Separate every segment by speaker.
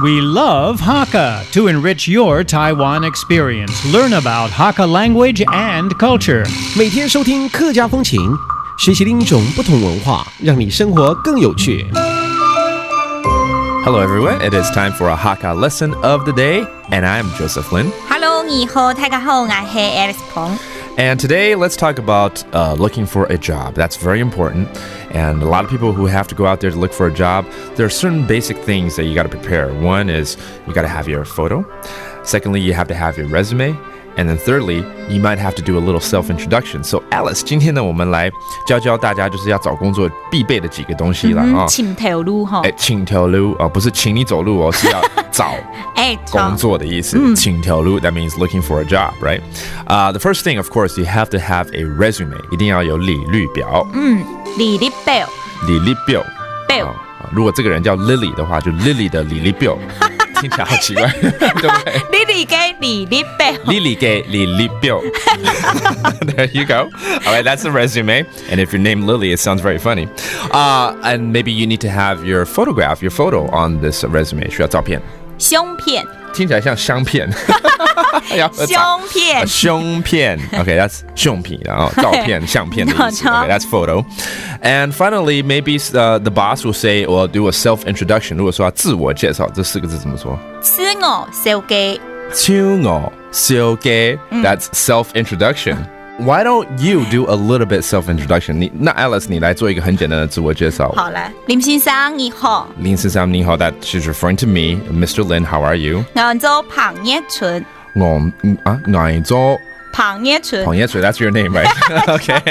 Speaker 1: We love Hakka to enrich your Taiwan experience. Learn about Hakka language and culture.
Speaker 2: 每天收听客家风情，学习另一种不同文化，让你生活更有趣。
Speaker 3: Hello everyone, it is time for a Hakka lesson of the day, and I'm Joseph Lin.
Speaker 4: Hello, 你好，大家好，我是 Alice Pong.
Speaker 3: And today, let's talk about looking for a job. That's very important. And a lot of people who have to go out there to look for a job, there are certain basic things that you got to prepare. One is you got to have your photo. Secondly, you have to have your resume. And then thirdly, you might have to do a little self-introduction. So Alice, 今天呢，我们来教教大家就是要找工作必备的几个东西啦啊。
Speaker 4: 请条路哈。
Speaker 3: 请条路啊，不是请你走路哦，是要找工作的意思。请条路 that means looking for a job, right? The first thing, of course, you have to have a resume. 一定要有履历表。
Speaker 4: 履历表。
Speaker 3: 履历表。
Speaker 4: 表。
Speaker 3: 如果这个人叫 Lily 的话，就 Lily 的履历表。听起来好奇怪，对不对
Speaker 4: ？Lily 嘅履歷表
Speaker 3: Lily 嘅履歷表 There you go. All right, that's the resume. And if you're named Lily, it sounds very funny. And maybe you need to have your photograph, your photo on this resume. 需要照片。
Speaker 4: 胸片。
Speaker 3: 听起来像香片。
Speaker 4: 胸片。
Speaker 3: 胸片。Okay, that's 胸片，然后照片、相片的意思。Okay, that's photo. And finally, maybe the boss will say, "Well, do a self-introduction." 如果说要自我介绍，这四个字怎么说？
Speaker 4: 自我紹介。
Speaker 3: 自我紹介 That's self-introduction. Why don't you do a little bit self-introduction? 那 Alice, 你来做一个很简单的自我介绍。
Speaker 4: 好了，林先生你好。
Speaker 3: 林先生你好 That she's referring to me. Mr. Lin, how are you?
Speaker 4: 我做彭業春。
Speaker 3: 我做
Speaker 4: 彭業春。
Speaker 3: 彭業春 That's your name, right? Okay.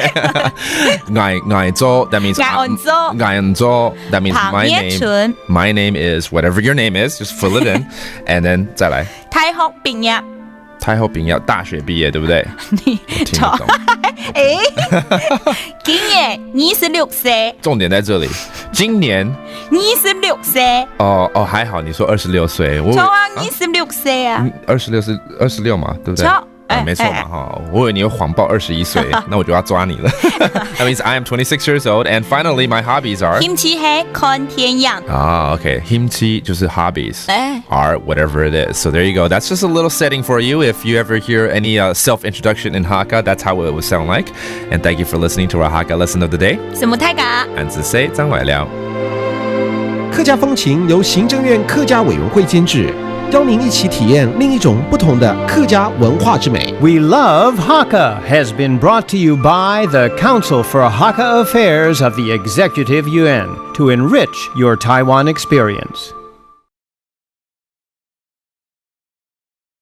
Speaker 3: 我做 That means 我做 That means my name. My name is whatever your name is. Just fill it in. And then 再来。
Speaker 4: 大學畢業。
Speaker 3: 太后饼要大学毕业，对不对？
Speaker 4: 你
Speaker 3: 听得懂？
Speaker 4: 今年26歲。
Speaker 3: 重点在这里，今年
Speaker 4: 26歲。
Speaker 3: 哦，还好，你说26岁，我
Speaker 4: 26歲啊。
Speaker 3: 26是26嘛，对不对？没错嘛哈，我以为你有谎报21岁，那我就要抓你了。That means I am 26 years old, and finally my hobbies are.
Speaker 4: 興趣係看電影。
Speaker 3: Okay. 興趣就是 hobbies. Are whatever it is. So there you go. That's just a little setting for you. If you ever hear any self-introduction in Hakka, that's how it would sound like. And thank you for listening to our Hakka lesson of the day.
Speaker 4: 什麼大家？
Speaker 3: 俺只say 張偉了。
Speaker 2: 客家風情由行政院客家委員會監製，邀您一起體驗另一種不同的客家文化之美。
Speaker 1: We Love Hakka has been brought to you by the Council for Hakka Affairs of the Executive Yuan to enrich your Taiwan experience.